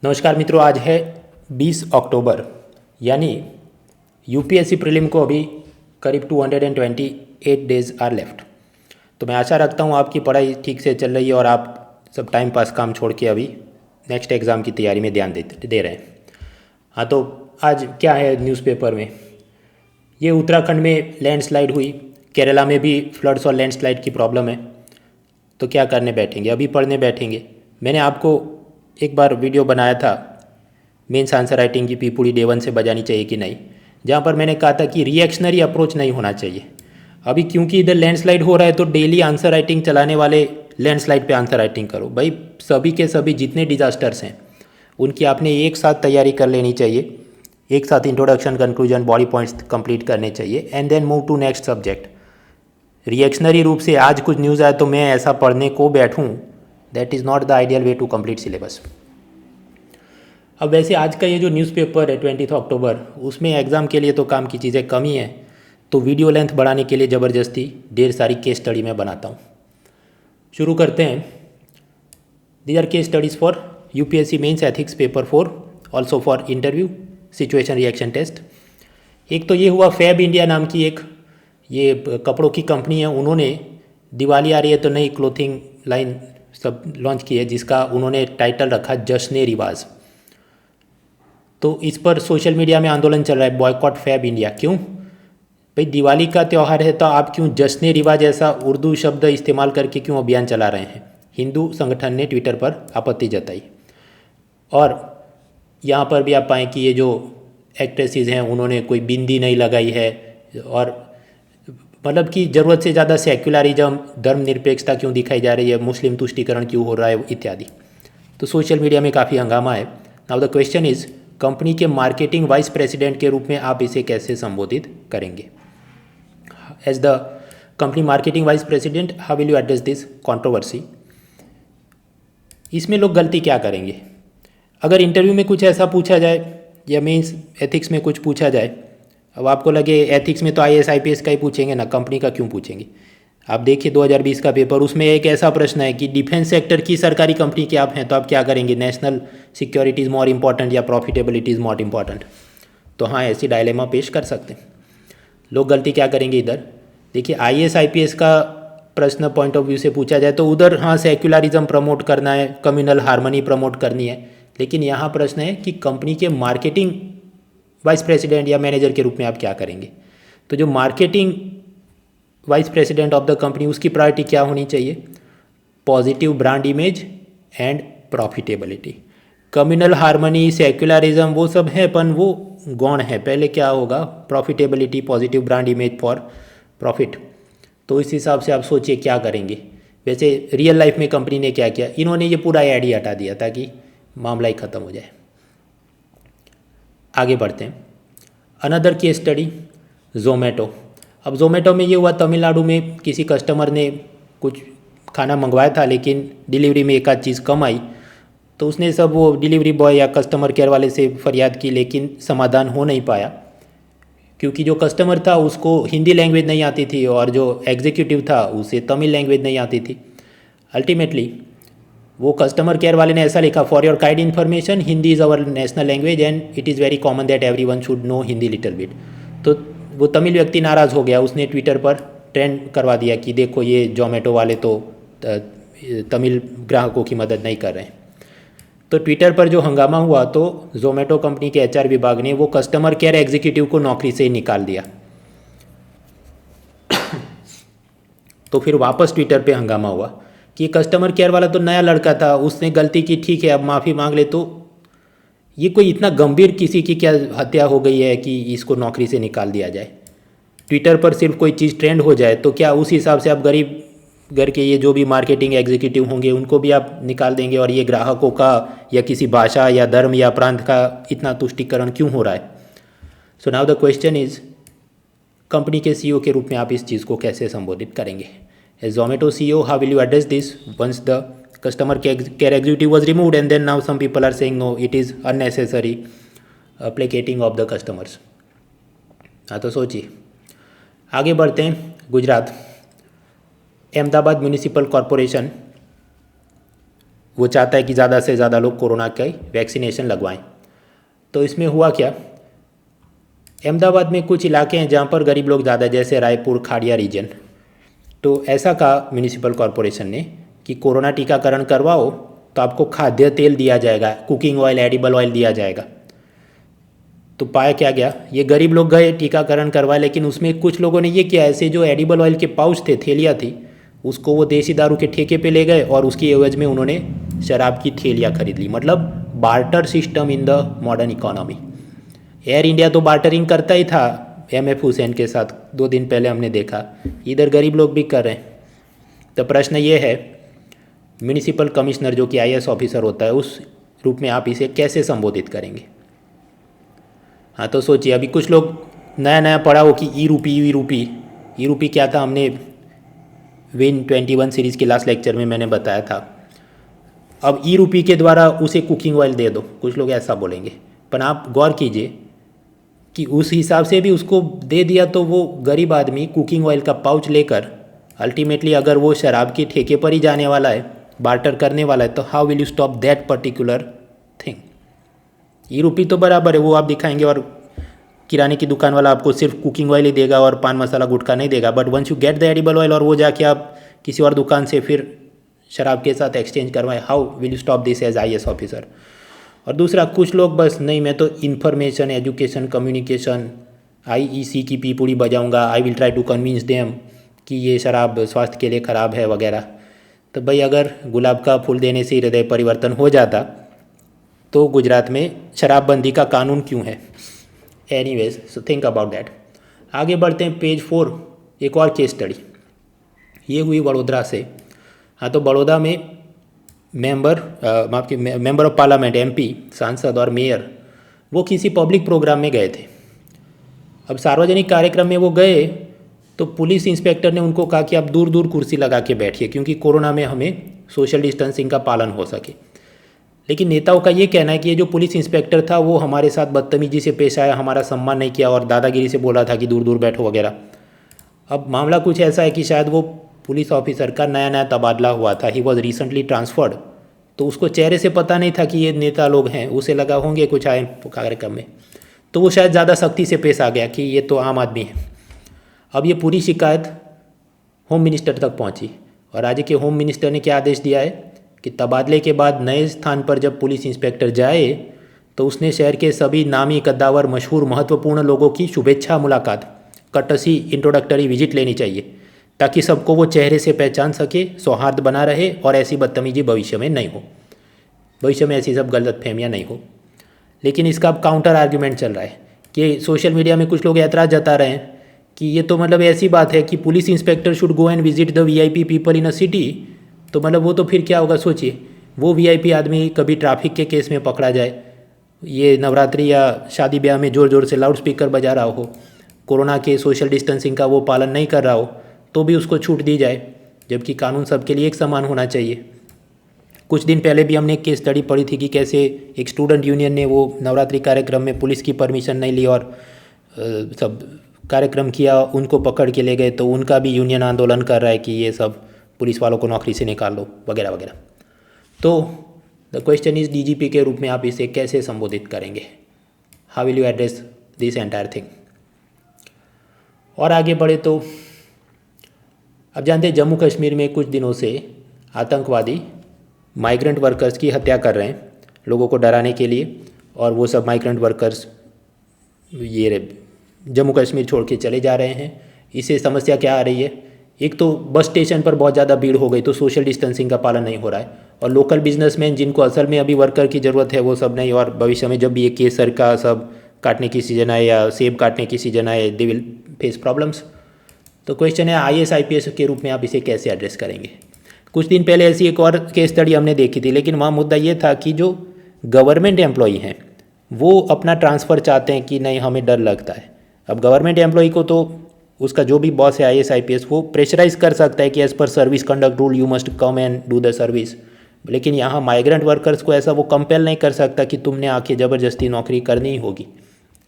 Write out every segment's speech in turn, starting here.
नमस्कार मित्रों, आज है 20 अक्टूबर यानी यूपीएससी प्रीलिम को अभी करीब 228 डेज आर लेफ्ट। तो मैं आशा रखता हूँ आपकी पढ़ाई ठीक से चल रही है और आप सब टाइम पास काम छोड़ के अभी नेक्स्ट एग्ज़ाम की तैयारी में ध्यान दे रहे हैं। हाँ, तो आज क्या है न्यूज़पेपर में, ये उत्तराखंड में लैंडस्लाइड हुई, केरला में भी फ्लड्स और लैंडस्लाइड की प्रॉब्लम है। तो क्या करने बैठेंगे, अभी पढ़ने बैठेंगे। मैंने आपको एक बार वीडियो बनाया था मेंस आंसर राइटिंग की पीपुड़ी डे 1 से बजानी चाहिए कि नहीं, जहाँ पर मैंने कहा था कि रिएक्शनरी अप्रोच नहीं होना चाहिए। अभी क्योंकि इधर लैंडस्लाइड हो रहा है तो डेली आंसर राइटिंग चलाने वाले लैंडस्लाइड पे आंसर राइटिंग करो। भाई सभी के सभी जितने डिजास्टर्स हैं उनकी आपने एक साथ तैयारी कर लेनी चाहिए, एक साथ introduction, conclusion, body points complete करने चाहिए and then move to next subject. Reactionary रूप से आज कुछ न्यूज़ आए तो मैं ऐसा पढ़ने को बैठूं, that is not the ideal way to complete syllabus. अब वैसे आज का ये जो न्यूज़पेपर है 20 अक्टूबर, उसमें एग्ज़ाम के लिए तो काम की चीज़ें कम ही हैं, तो वीडियो लेंथ बढ़ाने के लिए ज़बरदस्ती ढेर सारी केस स्टडी मैं बनाता हूँ। शुरू करते हैं। These are case studies for UPSC mains ethics paper 4, also for interview situation reaction test. एक तो ये हुआ, फैब इंडिया नाम की एक ये कपड़ों की कंपनी है, उन्होंने दिवाली आ रही है तो नई क्लोथिंग लाइन सब लॉन्च की है, जिसका उन्होंने टाइटल रखा जश्न रिवाज। तो इस पर सोशल मीडिया में आंदोलन चल रहा है, बॉयकॉट फैब इंडिया। क्यों भाई, दिवाली का त्यौहार है तो आप क्यों जश्न रिवाज ऐसा उर्दू शब्द इस्तेमाल करके क्यों अभियान चला रहे हैं। हिंदू संगठन ने ट्विटर पर आपत्ति जताई। और यहाँ पर भी आप पाएँ कि ये जो एक्ट्रेसेस हैं उन्होंने कोई बिंदी नहीं लगाई है, और मतलब कि ज़रूरत से ज़्यादा सेक्युलरिज्म, धर्मनिरपेक्षता क्यों दिखाई जा रही है, मुस्लिम तुष्टीकरण क्यों हो रहा है इत्यादि। तो सोशल मीडिया में काफ़ी हंगामा है। Now the question is, company के मार्केटिंग वाइस प्रेसिडेंट के रूप में आप इसे कैसे संबोधित करेंगे। As the company marketing vice president, how will you address this controversy. इसमें लोग गलती क्या करेंगे, अगर इंटरव्यू में कुछ ऐसा पूछा जाए या मीन्स एथिक्स में कुछ पूछा जाए, अब आपको लगे एथिक्स में तो IAS IPS का ही पूछेंगे ना, कंपनी का क्यों पूछेंगे। आप देखिए 2020 का पेपर, उसमें एक ऐसा प्रश्न है कि डिफेंस सेक्टर की सरकारी कंपनी के आप हैं तो आप क्या करेंगे, national security is more important या प्रॉफिटेबिलिटी इज़ मोर इंपॉर्टेंट। तो हाँ, ऐसी डायलेमा पेश कर सकते हैं। लोग गलती क्या करेंगे इधर, देखिए IAS IPS का प्रश्न पॉइंट ऑफ व्यू से पूछा जाए तो उधर हाँ सेक्युलरिज्म प्रमोट करना है, कम्युनल हार्मनी प्रमोट करनी है, लेकिन यहाँ प्रश्न है कि कंपनी के मार्केटिंग वाइस प्रेसिडेंट या मैनेजर के रूप में आप क्या करेंगे। तो जो marketing vice president of the company, उसकी प्रायोरिटी क्या होनी चाहिए, positive brand image and profitability. Communal harmony, secularism वो सब है पर वो गौण है, पहले क्या होगा, profitability, positive brand image for profit. तो इस हिसाब से आप सोचिए क्या करेंगे। वैसे रियल लाइफ में कंपनी ने क्या किया, इन्होंने ये पूरा ऐड ही हटा दिया ताकि मामला ही ख़त्म हो जाए। आगे बढ़ते हैं। Another case study, Zomato. अब ज़ोमैटो में ये हुआ, तमिलनाडु में किसी कस्टमर ने कुछ खाना मंगवाया था लेकिन डिलीवरी में एक आध चीज़ कम आई, तो उसने सब वो डिलीवरी बॉय या कस्टमर केयर वाले से फरियाद की, लेकिन समाधान हो नहीं पाया क्योंकि जो कस्टमर था उसको हिंदी लैंग्वेज नहीं आती थी और जो एग्जीक्यूटिव था उसे तमिल लैंग्वेज नहीं आती थी। अल्टीमेटली वो कस्टमर केयर वाले ने ऐसा लिखा, for your kind information, Hindi is our national language and it is very common that everyone should know Hindi little bit. तो वो तमिल व्यक्ति नाराज़ हो गया, उसने ट्विटर पर ट्रेंड करवा दिया कि देखो ये जोमेटो वाले तो तमिल ग्राहकों की मदद नहीं कर रहे हैं। तो ट्विटर पर जो हंगामा हुआ तो जोमेटो कंपनी के HR विभाग ने वो कस्टमर केयर एग्जीक्यूटिव को नौकरी से ही निकाल दिया। तो फिर वापस ट्विटर पे हंगामा हुआ कि कस्टमर केयर वाला तो नया लड़का था, उसने गलती की, ठीक है अब माफ़ी मांग ले। तो ये कोई इतना गंभीर किसी की क्या हत्या हो गई है कि इसको नौकरी से निकाल दिया जाए। ट्विटर पर सिर्फ कोई चीज़ ट्रेंड हो जाए तो क्या उस हिसाब से आप गरीब घर के ये जो भी मार्केटिंग एग्जीक्यूटिव होंगे उनको भी आप निकाल देंगे, और ये ग्राहकों का या किसी भाषा या धर्म या प्रांत का इतना तुष्टीकरण क्यों हो रहा है। So now the question is, company के CEO के रूप में आप इस चीज़ को कैसे संबोधित करेंगे। As Zomato CEO, how will you address this once the customer care executive was removed and then now some people are saying no it is unnecessary placating of the customers. हाँ, तो सोचिए। आगे बढ़ते हैं। गुजरात, अहमदाबाद म्यूनिसिपल कॉरपोरेशन वो चाहता है कि ज़्यादा से ज़्यादा लोग कोरोना की वैक्सीनेशन लगवाएं। तो इसमें हुआ क्या, अहमदाबाद में कुछ इलाके हैं जहाँ पर गरीब लोग ज़्यादा, जैसे रायपुर खाड़िया रीजन। तो ऐसा कहा म्यूनिसिपल कॉरपोरेशन ने कि कोरोना टीकाकरण करवाओ तो आपको खाद्य तेल दिया जाएगा, कुकिंग ऑयल, एडिबल ऑयल दिया जाएगा। तो पाया क्या गया, ये गरीब लोग गए टीकाकरण करवाए, लेकिन उसमें कुछ लोगों ने ये किया, ऐसे जो एडिबल ऑयल के पाउच थे, थैलियाँ थी, उसको वो देसी दारू के ठेके पे ले गए और उसकी एवज में उन्होंने शराब की थैलियाँ खरीद ली। मतलब barter system in the modern economy. Air India तो बार्टरिंग करता ही था एमएफ हुसैन के साथ, 2 दिन पहले हमने देखा, इधर गरीब लोग भी कर रहे हैं। तो प्रश्न ये है, म्यूनिसिपल कमिश्नर जो कि आईएएस ऑफिसर होता है, उस रूप में आप इसे कैसे संबोधित करेंगे। हाँ तो सोचिए, अभी कुछ लोग नया नया पढ़ा हो कि ई रूपी क्या था, हमने विन 21 सीरीज़ के लास्ट लेक्चर में मैंने बताया था। अब ई रूपी के द्वारा उसे कुकिंग ऑयल दे दो, कुछ लोग ऐसा बोलेंगे, पर आप गौर कीजिए कि उस हिसाब से भी उसको दे दिया तो वो गरीब आदमी कुकिंग ऑयल का पाउच लेकर अल्टीमेटली अगर वो शराब के ठेके पर ही जाने वाला है, बार्टर करने वाला है, तो how will you stop that particular thing. E RUPI तो बराबर है, वो आप दिखाएंगे और किराने की दुकान वाला आपको सिर्फ कुकिंग ऑयल ही देगा और पान मसाला गुटखा नहीं देगा। But once you get the edible oil और वो जाके आप किसी और दुकान से फिर शराब के साथ एक्सचेंज करवाएं, how will you stop this as IAS officer. और दूसरा, कुछ लोग बस नहीं, मैं तो इन्फॉर्मेशन, एजुकेशन, कम्युनिकेशन, आईईसी की पीपुड़ी बजाऊंगा, I will try to convince them कि ये शराब स्वास्थ्य के लिए ख़राब है वगैरह। तो भाई अगर गुलाब का फूल देने से हृदय परिवर्तन हो जाता तो गुजरात में शराबबंदी का कानून क्यों है। Anyways, so think about that. आगे बढ़ते हैं, पेज 4, एक और केस स्टडी। ये हुई वडोदरा से। हाँ तो बड़ौदा में मेंबर ऑफ पार्लियामेंट, एमपी, सांसद और मेयर, वो किसी पब्लिक प्रोग्राम में गए थे। अब सार्वजनिक कार्यक्रम में वो गए तो पुलिस इंस्पेक्टर ने उनको कहा कि आप दूर दूर कुर्सी लगा के बैठिए क्योंकि कोरोना में हमें सोशल डिस्टेंसिंग का पालन हो सके। लेकिन नेताओं का ये कहना है कि ये जो पुलिस इंस्पेक्टर था वो हमारे साथ बदतमीजी से पेश आया, हमारा सम्मान नहीं किया और दादागिरी से बोला था कि दूर दूर बैठो वगैरह। अब मामला कुछ ऐसा है कि शायद वो पुलिस ऑफिसर का नया नया तबादला हुआ था, ही वॉज रिसेंटली ट्रांसफर्ड, तो उसको चेहरे से पता नहीं था कि ये नेता लोग हैं, उसे लगा होंगे कुछ आए कार्यक्रम में, तो वो शायद ज़्यादा सख्ती से पेश आ गया कि ये तो आम आदमी है। अब ये पूरी शिकायत होम मिनिस्टर तक पहुंची और राज्य के होम मिनिस्टर ने क्या आदेश दिया है कि तबादले के बाद नए स्थान पर जब पुलिस इंस्पेक्टर जाए तो उसने शहर के सभी नामी, कद्दावर, मशहूर, महत्वपूर्ण लोगों की शुभेच्छा मुलाकात, कटसी इंट्रोडक्टरी विजिट लेनी चाहिए ताकि सबको वो चेहरे से पहचान सके, सौहार्द बना रहे और ऐसी बदतमीजी भविष्य में नहीं हो, भविष्य में ऐसी सब गलतफहमियां नहीं हो। लेकिन इसका अब काउंटर आर्ग्यूमेंट चल रहा है कि सोशल मीडिया में कुछ लोग ऐतराज़ जता रहे हैं कि ये तो मतलब ऐसी बात है कि police inspector should go and visit the VIP people in a city, तो मतलब वो तो फिर क्या होगा। सोचिए, वो वीआईपी आदमी कभी ट्रैफिक के केस में पकड़ा जाए, ये नवरात्रि या शादी ब्याह में ज़ोर ज़ोर से लाउड स्पीकर बजा रहा हो, कोरोना के सोशल डिस्टेंसिंग का वो पालन नहीं कर रहा हो, तो भी उसको छूट दी जाए, जबकि कानून सबके लिए एक समान होना चाहिए। कुछ दिन पहले भी हमने एक केस स्टडी पढ़ी थी कि कैसे एक स्टूडेंट यूनियन ने वो नवरात्रि कार्यक्रम में पुलिस की परमिशन नहीं ली और सब कार्यक्रम किया, उनको पकड़ के ले गए, तो उनका भी यूनियन आंदोलन कर रहा है कि ये सब पुलिस वालों को नौकरी से निकाल लो वगैरह वगैरह। तो द क्वेश्चन इज, डीजीपी के रूप में आप इसे कैसे संबोधित करेंगे, how will you address this entire thing. और आगे बढ़े तो अब जानते हैं जम्मू कश्मीर में कुछ दिनों से आतंकवादी माइग्रेंट वर्कर्स की हत्या कर रहे हैं लोगों को डराने के लिए, और वो सब माइग्रेंट वर्कर्स ये जम्मू कश्मीर छोड़ के चले जा रहे हैं। इससे समस्या क्या आ रही है, एक तो बस स्टेशन पर बहुत ज़्यादा भीड़ हो गई तो सोशल डिस्टेंसिंग का पालन नहीं हो रहा है, और लोकल बिजनेसमैन जिनको असल में अभी वर्कर की ज़रूरत है वो सब नहीं, और भविष्य में जब भी ये केसर का सब काटने की सीज़न आए या सेब काटने की सीज़न आए, दे विल फेस प्रॉब्लम्स। तो क्वेश्चन है, आईएएस आईपीएस के रूप में आप इसे कैसे एड्रेस करेंगे। कुछ दिन पहले ऐसी एक और केस स्टडी हमने देखी थी, लेकिन वहाँ मुद्दा ये था कि जो गवर्नमेंट एम्प्लॉई हैं वो अपना ट्रांसफ़र चाहते हैं कि नहीं, हमें डर लगता है। अब गवर्नमेंट एम्प्लॉई को तो उसका जो भी बॉस है आईएएस आईपीएस वो प्रेशराइज कर सकता है कि as per service conduct rule you must come and do the service, लेकिन यहाँ माइग्रेंट वर्कर्स को ऐसा वो कंपेल नहीं कर सकता कि तुमने आके ज़बरदस्ती नौकरी करनी ही होगी,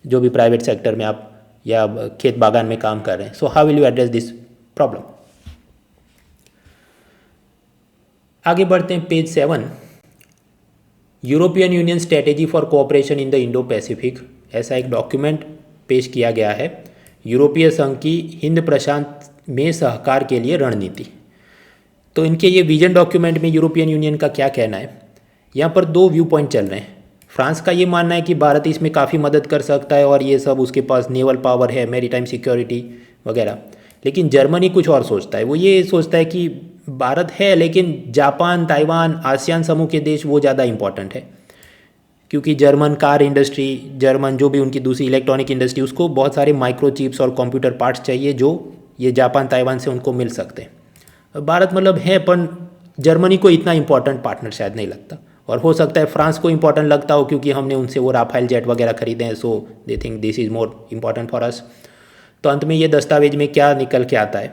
जो भी प्राइवेट सेक्टर में आप या खेत बागान में काम कर रहे हैं। So how will you address this problem. आगे बढ़ते हैं, page 7, European union strategy for cooperation in the Indo Pacific, ऐसा एक डॉक्यूमेंट पेश किया गया है। यूरोपीय संघ की हिंद प्रशांत में सहकार के लिए रणनीति। तो इनके ये विजन डॉक्यूमेंट में यूरोपियन यूनियन का क्या कहना है, यहाँ पर दो व्यू पॉइंट चल रहे हैं। फ्रांस का ये मानना है कि भारत इसमें काफ़ी मदद कर सकता है और ये सब, उसके पास नेवल पावर है, मैरीटाइम सिक्योरिटी वगैरह। लेकिन जर्मनी कुछ और सोचता है, वो ये सोचता है कि भारत है लेकिन जापान, ताइवान, आसियान समूह के देश वो ज़्यादा इंपॉर्टेंट है, क्योंकि जर्मन कार इंडस्ट्री, जर्मन जो भी उनकी दूसरी इलेक्ट्रॉनिक इंडस्ट्री, उसको बहुत सारे माइक्रो चिप्स और कंप्यूटर पार्ट्स चाहिए जो ये जापान, ताइवान से उनको मिल सकते हैं। भारत मतलब है, पर जर्मनी को इतना इंपॉर्टेंट पार्टनर शायद नहीं लगता, और हो सकता है फ्रांस को इंपॉर्टेंट लगता हो क्योंकि हमने उनसे वो राफेल जेट वगैरह खरीदे हैं, so they think this is more important for us. तो अंत में ये दस्तावेज में क्या निकल के आता है,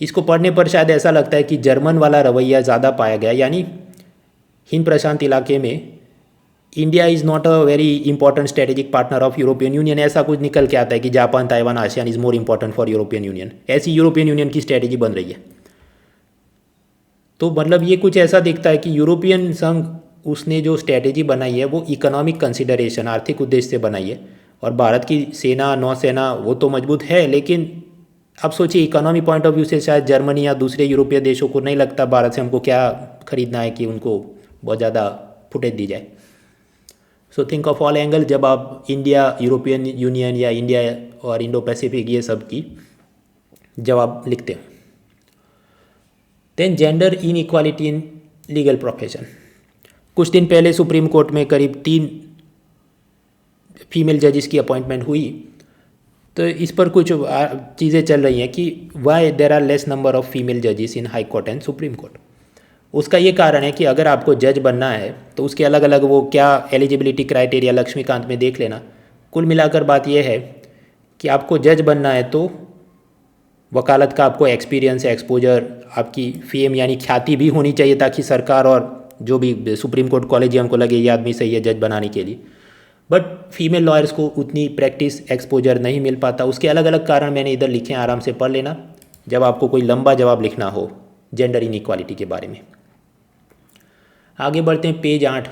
इसको पढ़ने पर शायद ऐसा लगता है कि जर्मन वाला रवैया ज़्यादा पाया गया, यानी हिंद प्रशांत इलाके में India is not a very important strategic partner of European union, ऐसा कुछ निकल के आता है कि Japan, Taiwan, ASEAN is more important for European union, ऐसी यूरोपियन यूनियन की स्ट्रेटेजी बन रही है। तो मतलब ये कुछ ऐसा दिखता है कि यूरोपियन संघ, उसने जो स्ट्रेटेजी बनाई है वो इकोनॉमिक कंसिडरेशन, आर्थिक उद्देश्य से बनाई है, और भारत की सेना, नौसेना वो तो मजबूत है, लेकिन अब सोचिए इकोनॉमी पॉइंट ऑफ व्यू से शायद जर्मनी या दूसरे यूरोपीय देशों को नहीं लगता भारत से हमको क्या खरीदना है कि उनको बहुत ज़्यादा फुटेज दी जाए। So think of all angle जब आप इंडिया, यूरोपियन यूनियन या इंडिया और इंडो पैसिफिक ये सब की जवाब लिखते हैं। Then gender in equality in legal profession. कुछ दिन पहले सुप्रीम कोर्ट में करीब 3 फीमेल जजेस की अपॉइंटमेंट हुई, तो इस पर कुछ चीज़ें चल रही हैं कि why there are less number of female जजेस in High Court and Supreme Court. उसका ये कारण है कि अगर आपको जज बनना है तो उसके अलग अलग वो क्या एलिजिबिलिटी क्राइटेरिया लक्ष्मीकांत में देख लेना। कुल मिलाकर बात यह है कि आपको जज बनना है तो वकालत का आपको एक्सपीरियंस, एक्सपोजर, आपकी फेम यानी ख्याति भी होनी चाहिए, ताकि सरकार और जो भी सुप्रीम कोर्ट कॉलेजियम को लगे ये आदमी सही है जज बनाने के लिए। बट फीमेल लॉयर्स को उतनी प्रैक्टिस, एक्सपोजर नहीं मिल पाता। उसके अलग अलग कारण मैंने इधर लिखे हैं, आराम से पढ़ लेना जब आपको कोई लंबा जवाब लिखना हो जेंडर इनइक्वालिटी के बारे में। आगे बढ़ते हैं पेज 8।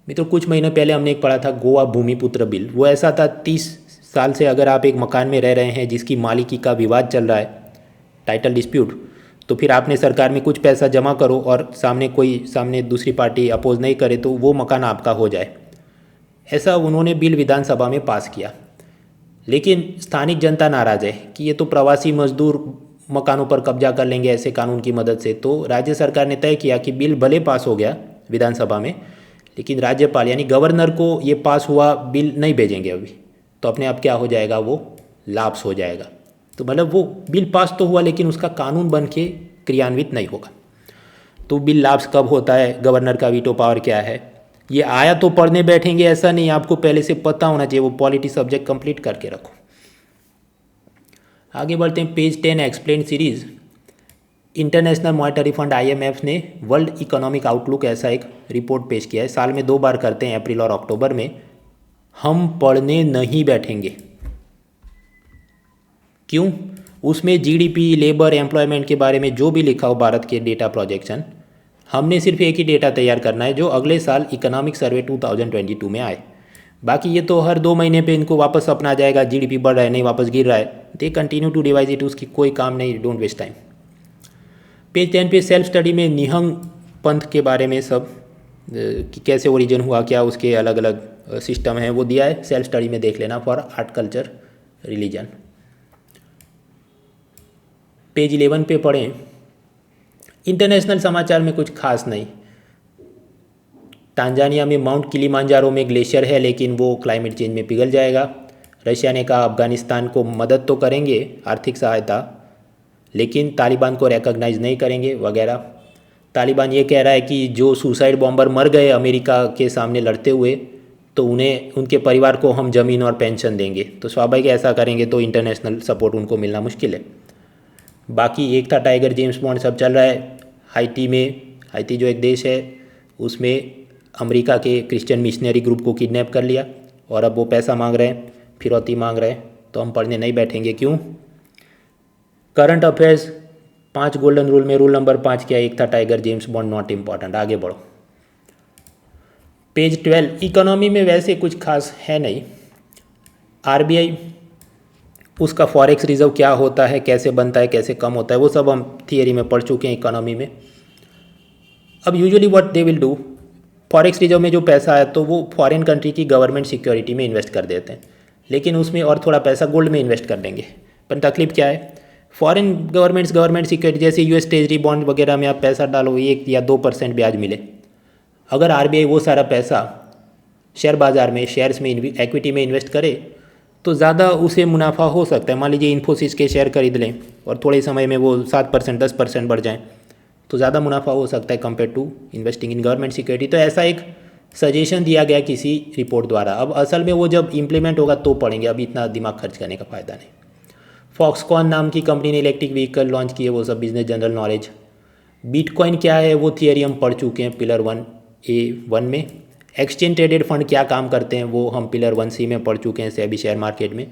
मित्रों, कुछ महीने पहले हमने एक पढ़ा था गोवा भूमिपुत्र बिल। वो ऐसा था 30 साल से अगर आप एक मकान में रह रहे हैं जिसकी मालिकी का विवाद चल रहा है, टाइटल डिस्प्यूट, तो फिर आपने सरकार में कुछ पैसा जमा करो और सामने दूसरी पार्टी अपोज नहीं करे तो वो मकान आपका हो जाए। ऐसा उन्होंने बिल विधानसभा में पास किया, लेकिन स्थानिक जनता नाराज़ है कि ये तो प्रवासी मजदूर मकानों पर कब्जा कर लेंगे ऐसे कानून की मदद से। तो राज्य सरकार ने तय किया कि बिल भले पास हो गया विधानसभा में, लेकिन राज्यपाल यानी गवर्नर को ये पास हुआ बिल नहीं भेजेंगे अभी, तो अपने आप क्या हो जाएगा, वो लाप्स हो जाएगा। तो मतलब वो बिल पास तो हुआ लेकिन उसका कानून बन के क्रियान्वित नहीं होगा। तो बिल लाप्स कब होता है, गवर्नर का वीटो पावर क्या है, ये आया तो पढ़ने बैठेंगे ऐसा नहीं, आपको पहले से पता होना चाहिए। वो पॉलिटी सब्जेक्ट कंप्लीट करके रखो। आगे बढ़ते हैं page 10 explain series. International monetary fund IMF ने वर्ल्ड इकोनॉमिक आउटलुक ऐसा एक रिपोर्ट पेश किया है। साल में 2 बार करते हैं, अप्रैल और अक्टूबर में। हम पढ़ने नहीं बैठेंगे। क्यों? उसमें GDP, लेबर, एम्प्लॉयमेंट के बारे में जो भी लिखा हो भारत के डेटा प्रोजेक्शन, हमने सिर्फ एक ही डेटा तैयार करना है जो अगले साल इकोनॉमिक सर्वे 2022 में आए। बाकी ये तो हर 2 महीने पे इनको वापस अपना जाएगा, GDP बढ़ रहा है नहीं वापस गिर रहा है, they continue to revise it, उसकी कोई काम नहीं, डोंट वेस्ट टाइम। पेज 10 पे सेल्फ स्टडी में निहंग पंथ के बारे में सब कि कैसे ओरिजिन हुआ, क्या उसके अलग अलग सिस्टम है, वो दिया है, सेल्फ स्टडी में देख लेना for art, culture, religion. Page 11 पे पढ़ें। इंटरनेशनल समाचार में कुछ खास नहीं। तांजानिया में माउंट किलिमांजारो में ग्लेशियर है लेकिन वो क्लाइमेट चेंज में पिघल जाएगा। रशिया ने कहा अफगानिस्तान को मदद तो करेंगे, आर्थिक सहायता, लेकिन तालिबान को रिकॉग्नाइज नहीं करेंगे वगैरह। तालिबान ये कह रहा है कि जो सुसाइड बॉम्बर मर गए अमेरिका के सामने लड़ते हुए, तो उन्हें, उनके परिवार को हम ज़मीन और पेंशन देंगे। तो स्वाभाविक ऐसा करेंगे तो इंटरनेशनल सपोर्ट उनको मिलना मुश्किल है। बाकी एक था टाइगर, जेम्स बॉन्ड, सब चल रहा है। हाइती में, हाइती जो एक देश है, उसमें अमेरिका के क्रिश्चियन मिशनरी ग्रुप को किडनैप कर लिया और अब वो पैसा मांग रहे हैं, फिरौती मांग रहे हैं। तो हम पढ़ने नहीं बैठेंगे। क्यों? करंट अफेयर्स 5 गोल्डन रूल में रूल नंबर 5 क्या? एक था tiger, James bond, not important. आगे बढ़ो। पेज 12, इकोनॉमी में वैसे कुछ खास है नहीं। आरबीआई, उसका फॉरेक्स रिजर्व क्या होता है, कैसे बनता है, कैसे कम होता है, वो सब हम थियरी में पढ़ चुके हैं इकोनॉमी में। अब usually what they will do, forex reserve में जो पैसा है तो वो फॉरेन कंट्री की गवर्नमेंट सिक्योरिटी में इन्वेस्ट कर देते हैं, लेकिन उसमें और थोड़ा पैसा गोल्ड में इन्वेस्ट कर देंगे। पर तकलीफ क्या है, फॉरेन गवर्नमेंट सिक्योरिटी जैसे यूएस ट्रेजरी बॉन्ड वगैरह में आप पैसा डालो 1 या 2% ब्याज मिले। अगर आरबीआई वो सारा पैसा शेयर बाज़ार में, शेयर्स में, इक्विटी में इन्वेस्ट करे तो ज़्यादा उसे मुनाफा हो सकता है। मान लीजिए इन्फोसिस के शेयर खरीद लें और थोड़े समय में वो 7% 10% बढ़ जाएँ तो ज़्यादा मुनाफा हो सकता है compare to investing in government security. तो ऐसा एक सजेशन दिया गया किसी रिपोर्ट द्वारा। अब असल में वो जब इम्प्लीमेंट होगा तो पढ़ेंगे, अभी इतना दिमाग खर्च करने का फ़ायदा नहीं। फॉक्सकॉन नाम की कंपनी ने इलेक्ट्रिक व्हीकल लॉन्च किए, वो सब बिजनेस जनरल नॉलेज। बिटकॉइन क्या है वो थियरी हम पढ़ चुके हैं पिलर 1A1 में। एक्सचेंज ट्रेडेड फंड क्या काम करते हैं वो हम पिलर 1C में पढ़ चुके हैं, सेबी शेयर मार्केट में।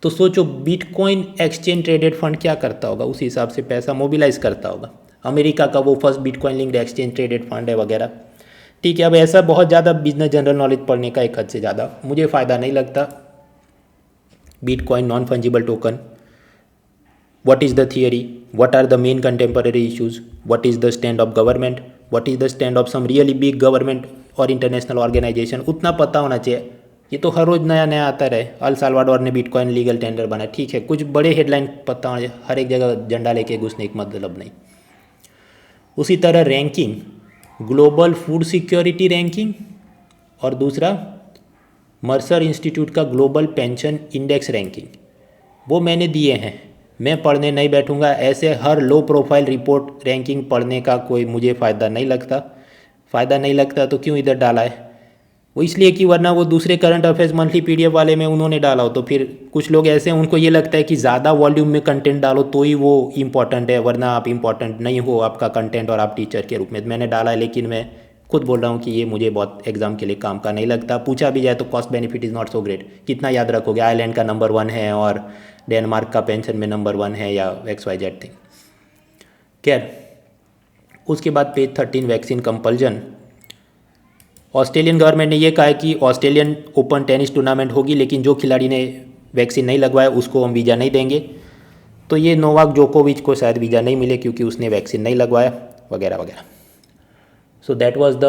तो सोचो बिटकॉइन एक्सचेंज ट्रेडेड फंड क्या करता होगा, उस हिसाब से पैसा मोबिलाइज करता होगा। अमेरिका का वो first bitcoin linked exchange traded fund है वगैरह। ठीक है, अब ऐसा बहुत ज़्यादा बिजनेस जनरल नॉलेज पढ़ने का एक हद से ज़्यादा मुझे फ़ायदा नहीं लगता। Bitcoin non fungible token, what is the theory, what are the main contemporary issues, what is the stand of government, what is the stand of some really big government और इंटरनेशनल ऑर्गेनाइजेशन, उतना पता होना चाहिए। ये तो हर रोज़ नया नया आता रहे। अल साल्वाडोर ने बिटकॉइन लीगल टेंडर बना, ठीक है, कुछ बड़े हेडलाइन पता होना चाहिए, हर एक जगह झंडा लेके घुसने का मतलब नहीं। उसी तरह ranking, global food security ranking और दूसरा मर्सर इंस्टीट्यूट का ग्लोबल पेंशन इंडेक्स रैंकिंग, वो मैंने दिए हैं। मैं पढ़ने नहीं बैठूंगा, ऐसे हर लो प्रोफाइल रिपोर्ट रैंकिंग पढ़ने का कोई मुझे फ़ायदा नहीं लगता। तो क्यों इधर डाला है, वो इसलिए कि वरना वो दूसरे करंट अफेयर्स मंथली पीडीएफ वाले में उन्होंने डाला हो तो फिर कुछ लोग ऐसे हैं उनको ये लगता है कि ज़्यादा वॉल्यूम में कंटेंट डालो तो ही वो इम्पॉर्टेंट है, वरना आप इम्पॉर्टेंट नहीं हो आपका कंटेंट और आप टीचर के रूप में। मैंने डाला है, लेकिन मैं खुद बोल रहा हूँ कि ये मुझे बहुत एग्जाम के लिए काम का नहीं लगता। पूछा भी जाए तो cost benefit is not so great, कितना याद रखोगे, आयरलैंड का नंबर 1 है और डेनमार्क का पेंशन में नंबर 1 है या XYZ थिंग। खैर, उसके बाद page 13 vaccine compulsion. Australian government ने ये कहा है कि ऑस्ट्रेलियन ओपन टेनिस टूर्नामेंट होगी, लेकिन जो खिलाड़ी ने वैक्सीन नहीं लगवाया उसको हम वीज़ा नहीं देंगे। तो ये नोवाक जोकोविच को शायद वीज़ा नहीं मिले क्योंकि उसने वैक्सीन नहीं लगवाया वगैरह वगैरह। So that was the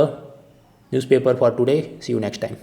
newspaper for today, see you next time.